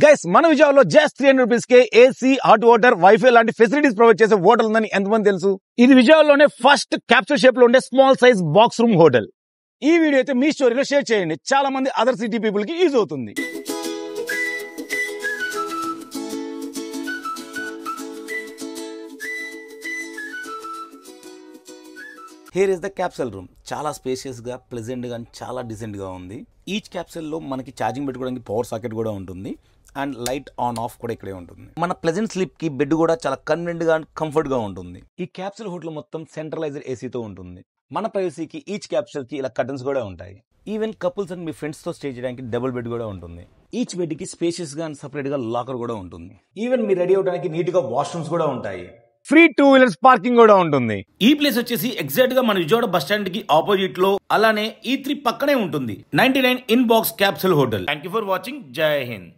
Guys మన విజయవాడలో just 300 rupees కే AC hot water wifi లాంటి ఫెసిలిటీస్ ప్రొవైడ్ చేసే హోటల్ ఉందని ఎంతమంది తెలుసు? ఇది విజయవాడలోనే ఫస్ట్ క్యాప్సూల్ షేప్ లో ఉండే small size box room hotel. ఈ వీడియో అయితే మీ స్టోరీలో షేర్ చేయండి, చాలా మంది అదర్ సిటీ పీపుల్ కి యూజ్ అవుతుంది. Here is the capsule room. చాలా స్పేషియస్ గా, ప్లెజెంట్ గా, చాలా డీసెంట్ గా ఉంది. ఈచ్ క్యాప్సూల్ లో మనకి ఛార్జింగ్ పెట్టుకోవడానికి పవర్ సాకెట్ కూడా ఉంటుంది అండ్ లైట్ ఆన్ ఆఫ్ కూడా ఇక్కడే ఉంటుంది. మన ప్లెజెంట్ స్లీప్ కి బెడ్ కూడా చాలా కన్వీనియంట్ గా, కంఫర్ట్ గా ఉంటుంది. ఈ క్యాప్సూల్ హోటల్ మొత్తం సెంట్రలైజ్డ్ ఏసీతో ఉంటుంది. మన ప్రైవసీకి ఈచ్ క్యాప్సూల్ కి ఇలా కర్టన్స్ కూడా ఉంటాయి. Even couples and me friends తో స్టే చేయడానికి డబుల్ బెడ్ కూడా ఉంటుంది. ఈచ్ బెడ్ కి స్పేషియస్ గా అండ్ సపరేట్ గా లాకర్ కూడా ఉంటుంది. ఈవెన్ మీరు రెడీ అవడానికి నీట్ గా వాష్రూమ్స్ కూడా ఉంటాయి. ఫ్రీ 2 వీలర్స్ పార్కింగ్ కూడా ఉంటుంది. ఈ ప్లేస్ వచ్చేసి ఎగ్జాక్ట్ గా మన విజయవాడ బస్ స్టాండ్ కి ఆపోజిట్ లో, అలానే E3 పక్కనే ఉంటుంది. 99 in box capsule hotel. Thank you for watching. జై హింద్.